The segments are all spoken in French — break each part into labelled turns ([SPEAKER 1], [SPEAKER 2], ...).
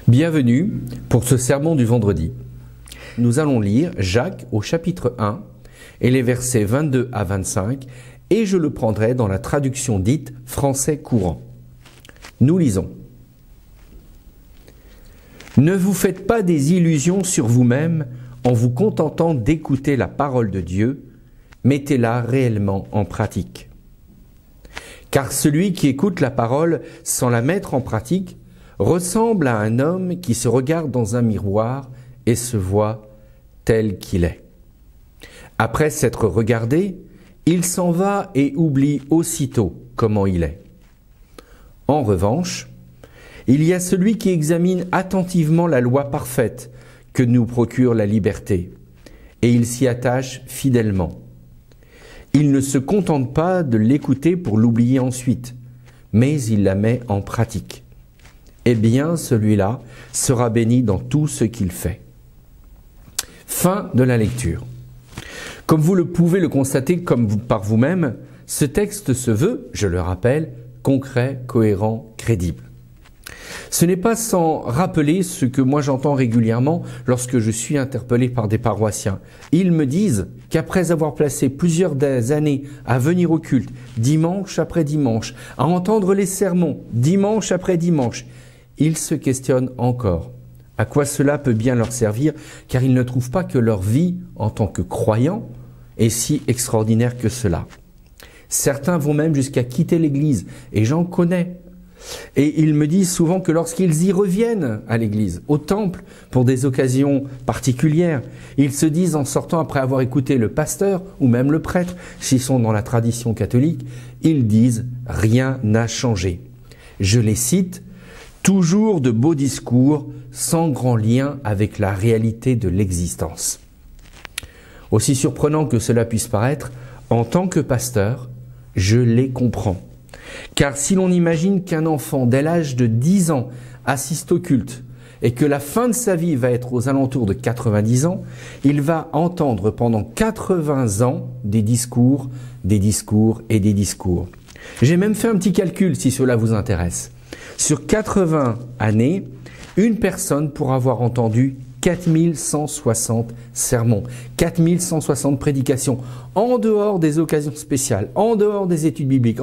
[SPEAKER 1] Bienvenue pour ce sermon du vendredi. Nous allons lire Jacques au chapitre 1 et les versets 22 à 25 et je le prendrai dans la traduction dite français courant. Nous lisons. Ne vous faites pas des illusions sur vous-même en vous contentant d'écouter la parole de Dieu, mettez-la réellement en pratique. Car celui qui écoute la parole sans la mettre en pratique ressemble à un homme qui se regarde dans un miroir et se voit tel qu'il est. Après s'être regardé, il s'en va et oublie aussitôt comment il est. En revanche, il y a celui qui examine attentivement la loi parfaite que nous procure la liberté, et il s'y attache fidèlement. Il ne se contente pas de l'écouter pour l'oublier ensuite, mais il la met en pratique. Eh bien, celui-là sera béni dans tout ce qu'il fait. Fin de la lecture. Comme vous le pouvez le constater par vous-même, ce texte se veut, je le rappelle, concret, cohérent, crédible. Ce n'est pas sans rappeler ce que moi j'entends régulièrement lorsque je suis interpellé par des paroissiens. Ils me disent qu'après avoir placé plusieurs années à venir au culte, dimanche après dimanche, à entendre les sermons, dimanche après dimanche, ils se questionnent encore. À quoi cela peut bien leur servir, car ils ne trouvent pas que leur vie en tant que croyants est si extraordinaire que cela. Certains vont même jusqu'à quitter l'église, et j'en connais. Et ils me disent souvent que lorsqu'ils y reviennent à l'église, au temple, pour des occasions particulières, ils se disent en sortant après avoir écouté le pasteur ou même le prêtre, s'ils sont dans la tradition catholique, ils disent « rien n'a changé ». Je les cite, « toujours de beaux discours sans grand lien avec la réalité de l'existence ». Aussi surprenant que cela puisse paraître, en tant que pasteur, je les comprends. Car si l'on imagine qu'un enfant dès l'âge de 10 ans assiste au culte et que la fin de sa vie va être aux alentours de 90 ans, il va entendre pendant 80 ans des discours et des discours. J'ai même fait un petit calcul si cela vous intéresse. Sur 80 années, une personne pourra avoir entendu 4160 sermons, 4160 prédications, en dehors des occasions spéciales, en dehors des études bibliques,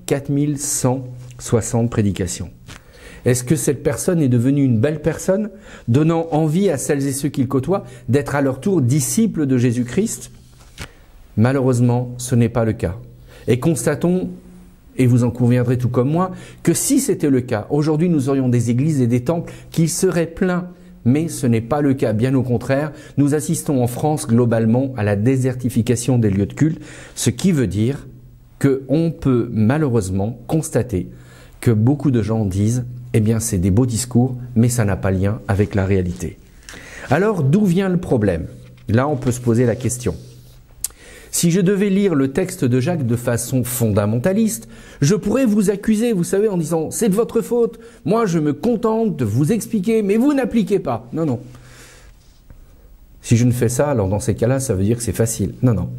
[SPEAKER 1] 4160 prédications. Est-ce que cette personne est devenue une belle personne, donnant envie à celles et ceux qu'il côtoie d'être à leur tour disciples de Jésus-Christ? Malheureusement, ce n'est pas le cas. Et constatons, et vous en conviendrez tout comme moi, que si c'était le cas, aujourd'hui nous aurions des églises et des temples qui seraient pleins. Mais ce n'est pas le cas, bien au contraire, nous assistons en France globalement à la désertification des lieux de culte, ce qui veut dire qu'on peut malheureusement constater que beaucoup de gens disent « eh bien c'est des beaux discours, mais ça n'a pas lien avec la réalité ». Alors d'où vient le problème? Là on peut se poser la question. Si je devais lire le texte de Jacques de façon fondamentaliste, je pourrais vous accuser, vous savez, en disant « c'est de votre faute, moi je me contente de vous expliquer, mais vous n'appliquez pas ». Non, non. Si je ne fais ça, alors dans ces cas-là, ça veut dire que c'est facile. Non, non.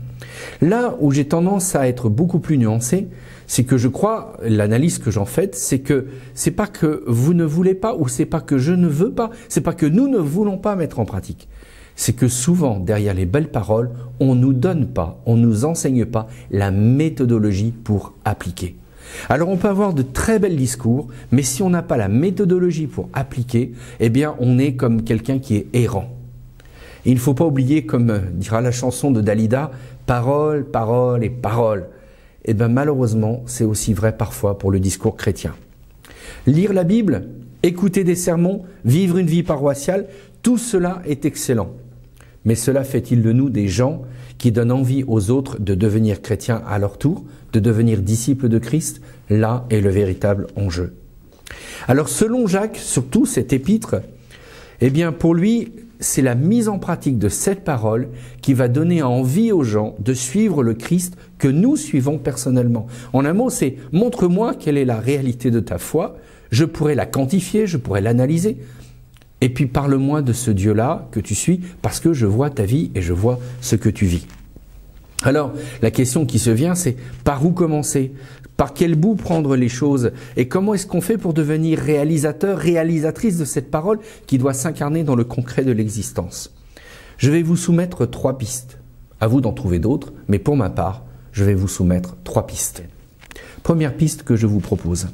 [SPEAKER 1] Là où j'ai tendance à être beaucoup plus nuancé, c'est que je crois, l'analyse que j'en fais, c'est que c'est pas que vous ne voulez pas, ou c'est pas que je ne veux pas, c'est pas que nous ne voulons pas mettre en pratique. C'est que souvent, derrière les belles paroles, on ne nous donne pas, on ne nous enseigne pas la méthodologie pour appliquer. Alors on peut avoir de très belles discours, mais si on n'a pas la méthodologie pour appliquer, eh bien on est comme quelqu'un qui est errant. Et il ne faut pas oublier, comme dira la chanson de Dalida, parole, parole et parole. Eh bien malheureusement, c'est aussi vrai parfois pour le discours chrétien. Lire la Bible, écouter des sermons, vivre une vie paroissiale, tout cela est excellent. Mais cela fait-il de nous des gens qui donnent envie aux autres de devenir chrétiens à leur tour, de devenir disciples de Christ? Là est le véritable enjeu. Alors selon Jacques, surtout cet épître, eh bien pour lui, c'est la mise en pratique de cette parole qui va donner envie aux gens de suivre le Christ que nous suivons personnellement. En un mot, c'est « montre-moi quelle est la réalité de ta foi », je pourrais la quantifier, je pourrais l'analyser. Et puis parle-moi de ce Dieu-là que tu suis, parce que je vois ta vie et je vois ce que tu vis. Alors, la question qui se vient, c'est par où commencer? Par quel bout prendre les choses? Et comment est-ce qu'on fait pour devenir réalisateur, réalisatrice de cette parole qui doit s'incarner dans le concret de l'existence? Je vais vous soumettre 3 pistes. À vous d'en trouver d'autres, mais pour ma part, je vais vous soumettre 3 pistes. Première piste que je vous propose.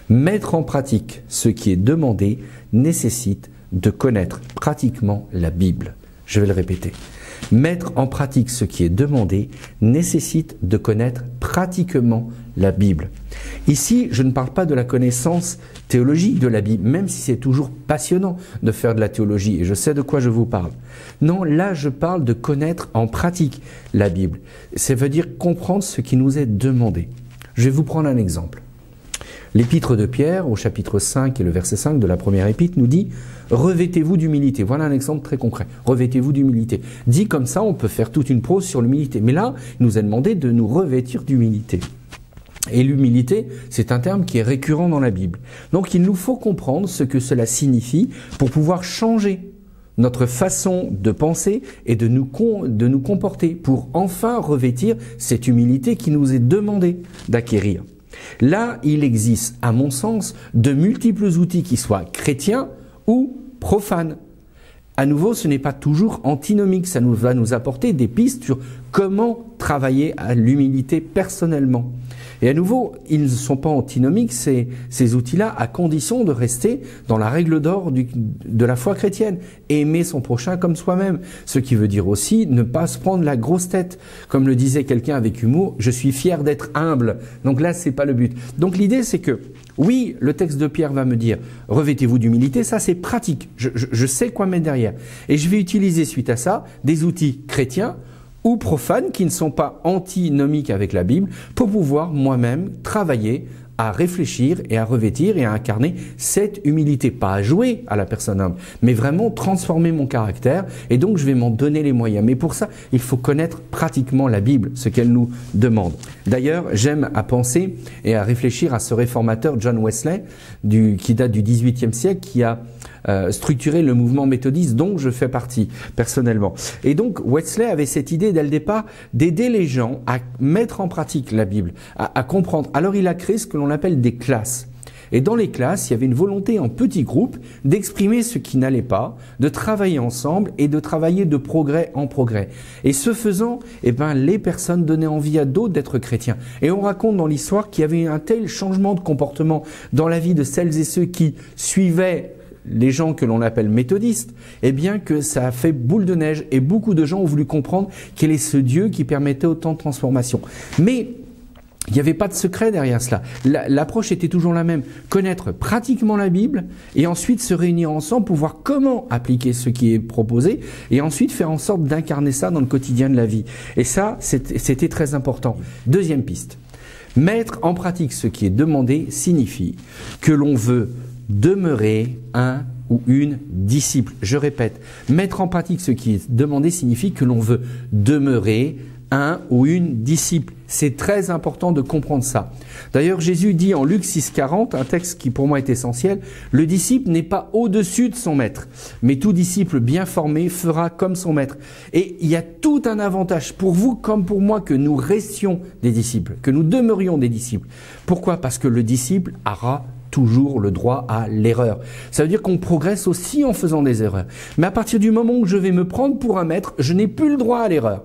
[SPEAKER 1] Mettre en pratique ce qui est demandé nécessite de connaître pratiquement la Bible. Je vais le répéter. Mettre en pratique ce qui est demandé nécessite de connaître pratiquement la Bible. Ici, je ne parle pas de la connaissance théologique de la Bible, même si c'est toujours passionnant de faire de la théologie, et je sais de quoi je vous parle. Non, là, je parle de connaître en pratique la Bible. Ça veut dire comprendre ce qui nous est demandé. Je vais vous prendre un exemple. L'épître de Pierre, au chapitre 5 et le verset 5 de la première épître, nous dit « Revêtez-vous d'humilité ». Voilà un exemple très concret. « Revêtez-vous d'humilité ». Dit comme ça, on peut faire toute une prose sur l'humilité. Mais là, il nous est demandé de nous revêtir d'humilité. Et l'humilité, c'est un terme qui est récurrent dans la Bible. Donc il nous faut comprendre ce que cela signifie pour pouvoir changer notre façon de penser et de nous comporter, pour enfin revêtir cette humilité qui nous est demandée d'acquérir. Là, il existe, à mon sens, de multiples outils qui soient chrétiens ou profanes. À nouveau, ce n'est pas toujours antinomique, ça va nous apporter des pistes sur comment travailler à l'humilité personnellement. Et à nouveau, ils ne sont pas antinomiques, ces outils-là, à condition de rester dans la règle d'or de la foi chrétienne. Aimer son prochain comme soi-même. Ce qui veut dire aussi ne pas se prendre la grosse tête. Comme le disait quelqu'un avec humour, je suis fier d'être humble. Donc là, c'est pas le but. Donc l'idée, c'est que, oui, le texte de Pierre va me dire, revêtez-vous d'humilité, ça c'est pratique. Je sais quoi mettre derrière. Et je vais utiliser suite à ça des outils chrétiens ou profanes qui ne sont pas antinomiques avec la Bible pour pouvoir moi-même travailler à réfléchir et à revêtir et à incarner cette humilité. Pas à jouer à la personne humble, mais vraiment transformer mon caractère, et donc je vais m'en donner les moyens. Mais pour ça, il faut connaître pratiquement la Bible, ce qu'elle nous demande. D'ailleurs, j'aime à penser et à réfléchir à ce réformateur John Wesley, qui date du XVIIIe siècle, qui a structuré le mouvement méthodiste dont je fais partie personnellement. Et donc Wesley avait cette idée dès le départ d'aider les gens à mettre en pratique la Bible, à comprendre. Alors il a créé ce que l'on appelle des classes. Et dans les classes, il y avait une volonté en petits groupes d'exprimer ce qui n'allait pas, de travailler ensemble et de travailler de progrès en progrès. Et ce faisant, les personnes donnaient envie à d'autres d'être chrétiens. Et on raconte dans l'histoire qu'il y avait un tel changement de comportement dans la vie de celles et ceux qui suivaient les gens que l'on appelle méthodistes, que ça a fait boule de neige et beaucoup de gens ont voulu comprendre quel est ce Dieu qui permettait autant de transformation. Mais il n'y avait pas de secret derrière cela. L'approche était toujours la même. Connaître pratiquement la Bible et ensuite se réunir ensemble pour voir comment appliquer ce qui est proposé et ensuite faire en sorte d'incarner ça dans le quotidien de la vie. Et ça, c'était très important. Deuxième piste. Mettre en pratique ce qui est demandé signifie que l'on veut demeurer un ou une disciple. Je répète, mettre en pratique ce qui est demandé signifie que l'on veut demeurer un ou une disciple. C'est très important de comprendre ça. D'ailleurs, Jésus dit en Luc 6,40, un texte qui pour moi est essentiel, « Le disciple n'est pas au-dessus de son maître, mais tout disciple bien formé fera comme son maître. » Et il y a tout un avantage pour vous comme pour moi que nous restions des disciples, que nous demeurions des disciples. Pourquoi? Parce que le disciple aura toujours le droit à l'erreur. Ça veut dire qu'on progresse aussi en faisant des erreurs. Mais à partir du moment où je vais me prendre pour un maître, je n'ai plus le droit à l'erreur.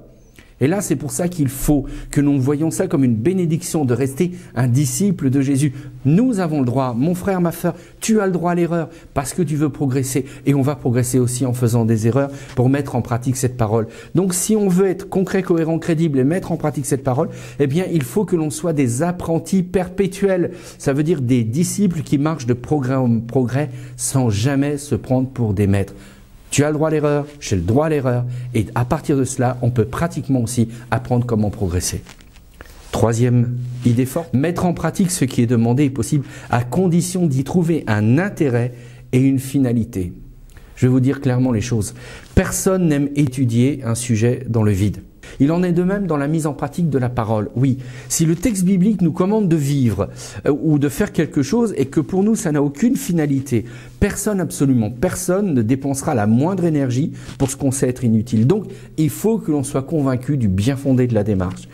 [SPEAKER 1] Et là, c'est pour ça qu'il faut que nous voyions ça comme une bénédiction de rester un disciple de Jésus. Nous avons le droit, mon frère, ma sœur, tu as le droit à l'erreur parce que tu veux progresser. Et on va progresser aussi en faisant des erreurs pour mettre en pratique cette parole. Donc si on veut être concret, cohérent, crédible et mettre en pratique cette parole, il faut que l'on soit des apprentis perpétuels. Ça veut dire des disciples qui marchent de progrès en progrès sans jamais se prendre pour des maîtres. Tu as le droit à l'erreur, j'ai le droit à l'erreur, et à partir de cela, on peut pratiquement aussi apprendre comment progresser. Troisième idée forte, mettre en pratique ce qui est demandé est possible à condition d'y trouver un intérêt et une finalité. Je vais vous dire clairement les choses. Personne n'aime étudier un sujet dans le vide. Il en est de même dans la mise en pratique de la parole. Oui, si le texte biblique nous commande de vivre ou de faire quelque chose et que pour nous ça n'a aucune finalité, personne, absolument personne ne dépensera la moindre énergie pour ce qu'on sait être inutile. Donc, il faut que l'on soit convaincu du bien fondé de la démarche.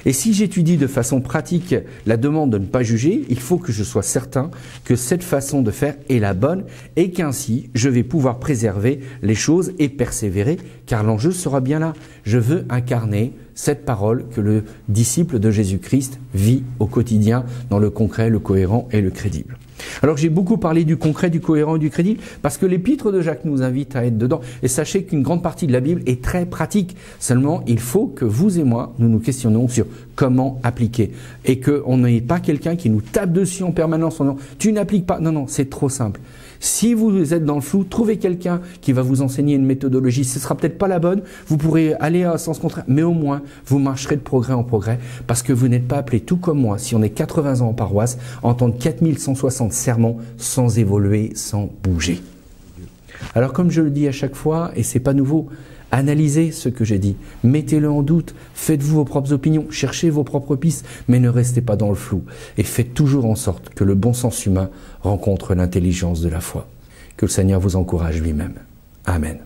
[SPEAKER 1] Et si j'étudie de façon pratique la demande de ne pas juger, il faut que je sois certain que cette façon de faire est la bonne et qu'ainsi je vais pouvoir préserver les choses et persévérer, car l'enjeu sera bien là. Je veux incarner cette parole que le disciple de Jésus-Christ vit au quotidien dans le concret, le cohérent et le crédible. Alors j'ai beaucoup parlé du concret, du cohérent et du crédible parce que l'épître de Jacques nous invite à être dedans. Et sachez qu'une grande partie de la Bible est très pratique. Seulement, il faut que vous et moi, nous nous questionnons sur comment appliquer. Et qu'on n'ait pas quelqu'un qui nous tape dessus en permanence en disant « tu n'appliques pas ». Non, non, c'est trop simple. Si vous êtes dans le flou, trouvez quelqu'un qui va vous enseigner une méthodologie. Ce ne sera peut-être pas la bonne, vous pourrez aller à un sens contraire, mais au moins, vous marcherez de progrès en progrès parce que vous n'êtes pas appelé, tout comme moi, si on est 80 ans en paroisse, à entendre 4160 sermons sans évoluer, sans bouger. Alors comme je le dis à chaque fois, et c'est pas nouveau, analysez ce que j'ai dit, mettez-le en doute, faites-vous vos propres opinions, cherchez vos propres pistes, mais ne restez pas dans le flou et faites toujours en sorte que le bon sens humain rencontre l'intelligence de la foi. Que le Seigneur vous encourage lui-même. Amen.